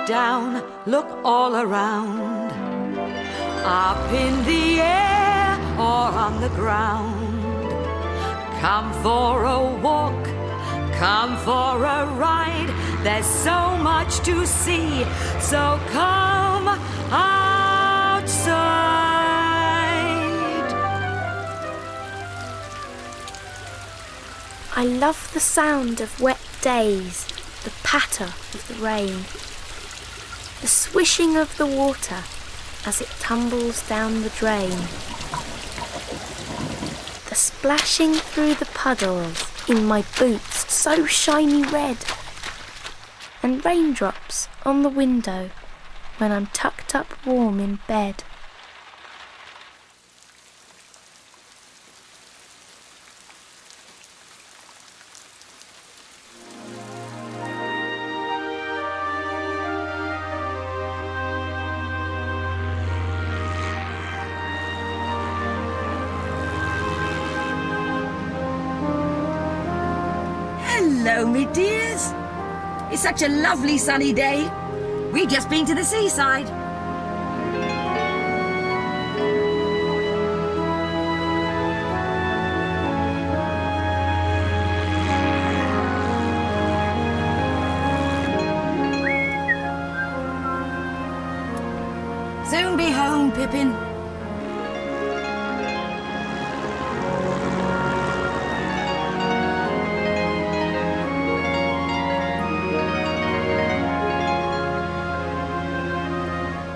down, look all around. Up in the air or on the ground. Come for a walk, come for a ride. There's so much to see, so come outside. I love the sound of wet days, the patter of the rain, the swishing of the water as it tumbles down the drain, the splashing through the puddles in my boots so shiny red, and raindrops on the window when I'm tucked up warm in bed. Hello, me dears. It's such a lovely sunny day. We've just been to the seaside. Soon be home, Pippin.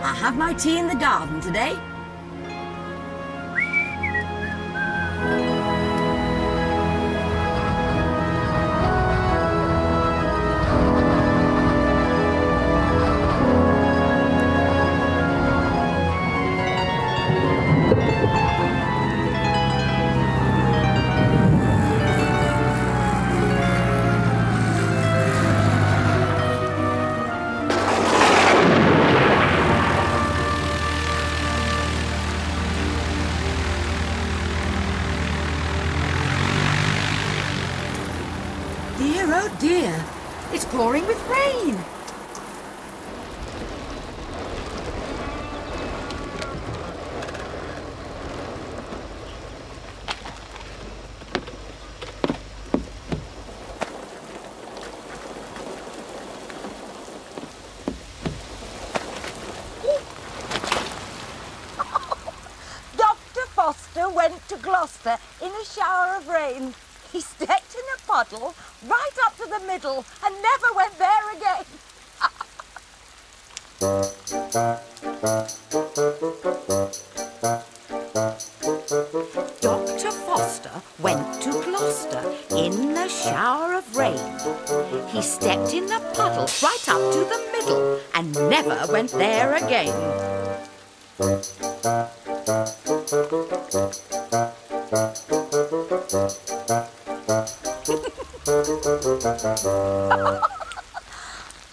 I have my tea in the garden today. Dear, oh dear, it's pouring with rain. Dr. Foster went to Gloucester in a shower of rain. He stepped in a puddle right up to the middle and never went there again. Dr. Foster went to Gloucester in a shower of rain. He stepped in a puddle right up to the middle and never went there again.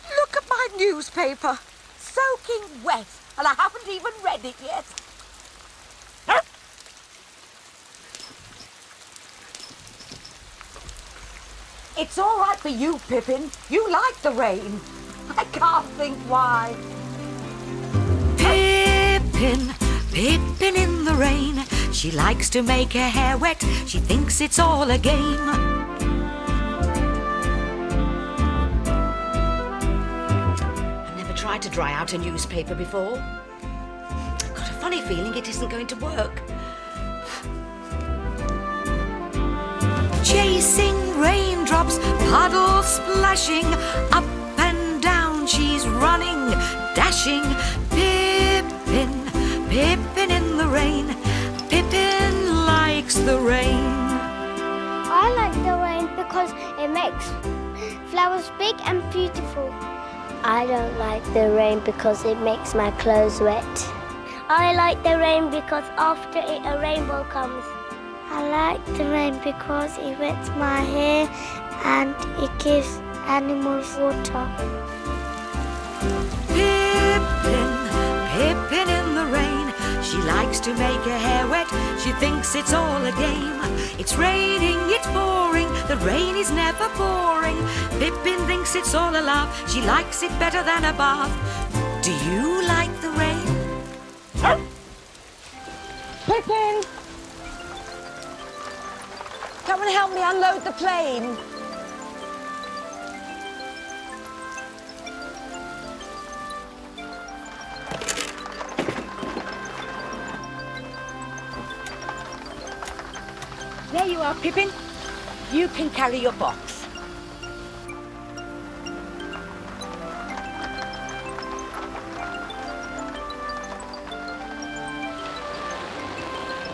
Look at my newspaper, soaking wet, and I haven't even read it yet. It's all right for you, Pippin. You like the rain. I can't think why. Pippin, Pippin in the rain. She likes to make her hair wet. She thinks it's all a game. I've never tried to dry out a newspaper before. I've got a funny feeling it isn't going to work. Chasing raindrops, puddles splashing, up and down she's running, dashing. Pippin, Pippin in the rain. Pippin likes the rain. I like the rain because it makes flowers big and beautiful. I don't like the rain because it makes my clothes wet. I like the rain because after it a rainbow comes. I like the rain because it wets my hair and it gives animals water. Pippin, Pippin in the rain. She likes to make her hair wet. She thinks it's all a game. It's raining, it's pouring, The rain is never boring. Pippin thinks it's all a laugh. She likes it better than a bath. Do you like the rain? Pippin! Come and help me unload the plane. There you are, Pippin. You can carry your box.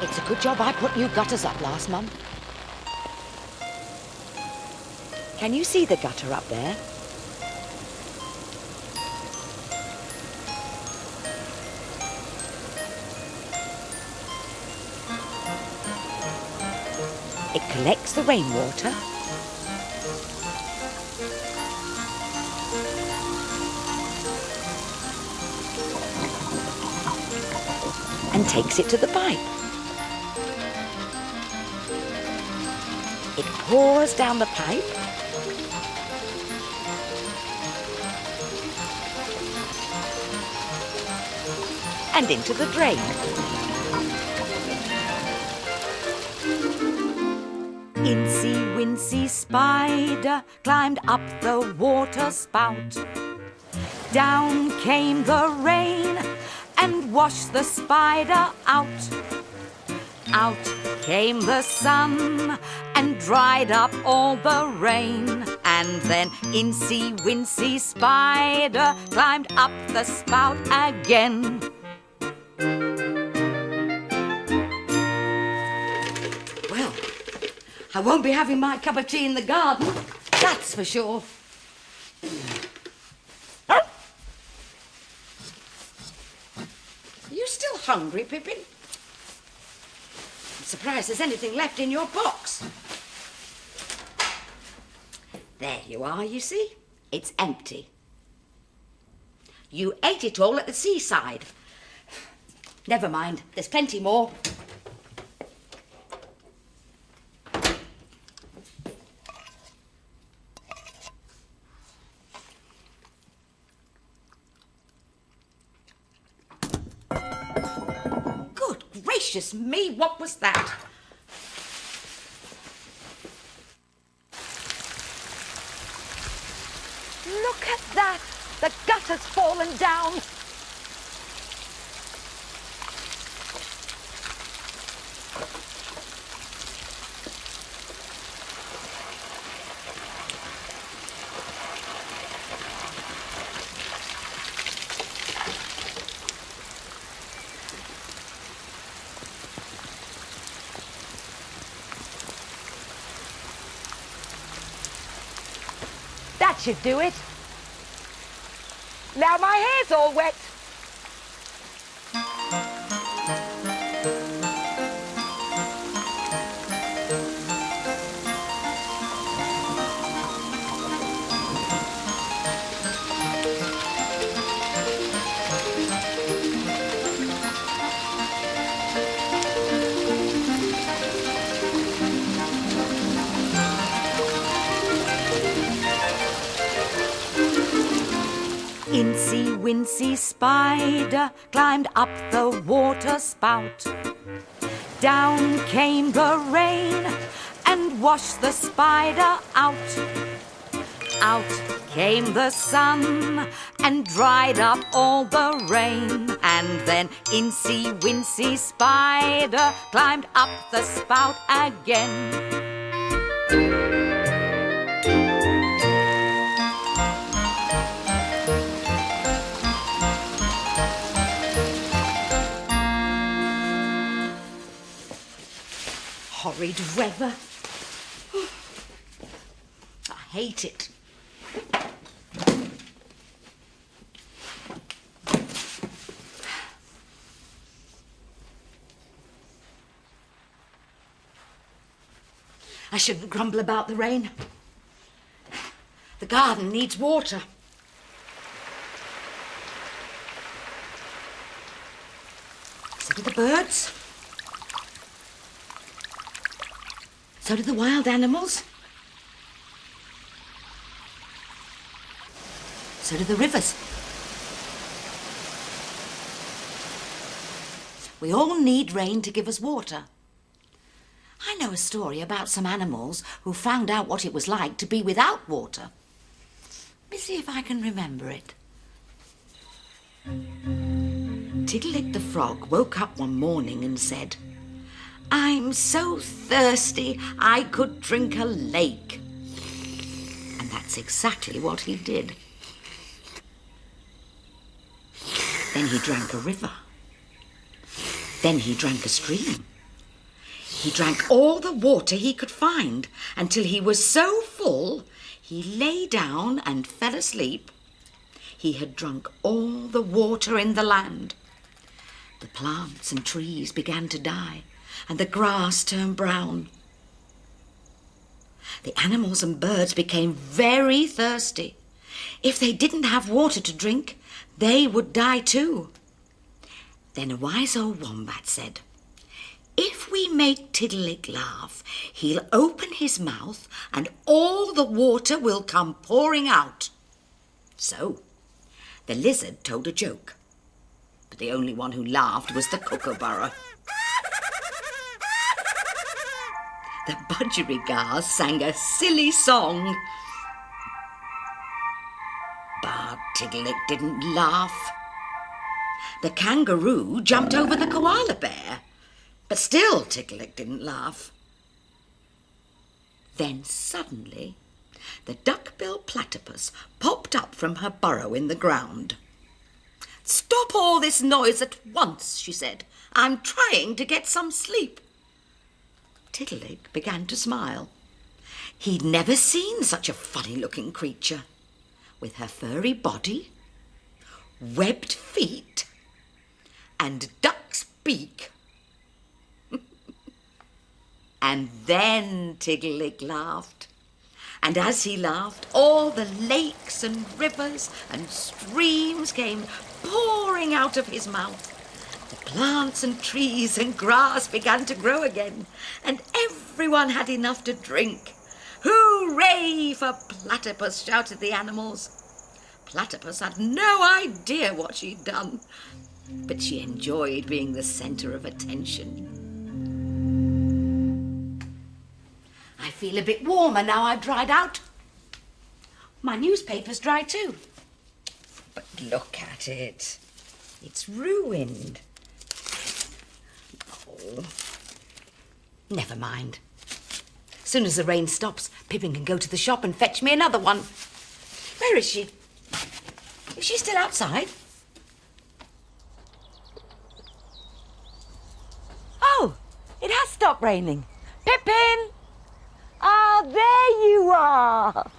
It's a good job I put new gutters up last month. Can you see the gutter up there? It collects the rainwater and takes it to the pipe. It pours down the pipe and into the drain. Incy Wincy Spider climbed up the water spout. Down came the rain and washed the spider out. Out came the sun and dried up all the rain. And then Incy Wincy Spider climbed up the spout again. Well, I won't be having my cup of tea in the garden, that's for sure. Are you still hungry, Pippin? I'm surprised there's anything left in your box. There you are, you see? It's empty. You ate it all at the seaside. Never mind, there's plenty more. Good gracious me, what was that? Look at that! The gutter's fallen down. That should do it. Now my hair's all wet. Incy Wincy Spider climbed up the water spout. Down came the rain and washed the spider out. Out came the sun and dried up all the rain. And then Incy Wincy Spider climbed up the spout again. Horrid weather. I hate it. I shouldn't grumble about the rain. The garden needs water. So do the birds. So do the wild animals. So do the rivers. We all need rain to give us water. I know a story about some animals who found out what it was like to be without water. Let me see if I can remember it. Tiddalik the frog woke up one morning and said, "I'm so thirsty I could drink a lake." And that's exactly what he did. Then he drank a river. Then he drank a stream. He drank all the water he could find until he was so full he lay down and fell asleep. He had drunk all the water in the land. The plants and trees began to die, and the grass turned brown. The animals and birds became very thirsty. If they didn't have water to drink, they would die too. Then a wise old wombat said, "If we make Tiddalik laugh, he'll open his mouth and all the water will come pouring out." So the lizard told a joke, but the only one who laughed was the kookaburra. The budgerigars sang a silly song, but Tiddalik didn't laugh. The kangaroo jumped over the koala bear, but still Tiddalik didn't laugh. Then suddenly the duck-billed platypus popped up from her burrow in the ground. "Stop all this noise at once," she said. "I'm trying to get some sleep." Tiddalik began to smile. He'd never seen such a funny-looking creature, with her furry body, webbed feet, and duck's beak. And then Tiddalik laughed. And as he laughed, all the lakes and rivers and streams came pouring out of his mouth. The plants and trees and grass began to grow again, and everyone had enough to drink. "Hooray for Platypus!" shouted the animals. Platypus had no idea what she'd done, but she enjoyed being the centre of attention. I feel a bit warmer now I've dried out. My newspaper's dry too. But look at it. It's ruined. Oh, never mind. As soon as the rain stops, Pippin can go to the shop and fetch me another one. Where is she? Is she still outside? Oh, it has stopped raining. Pippin! Ah, there you are.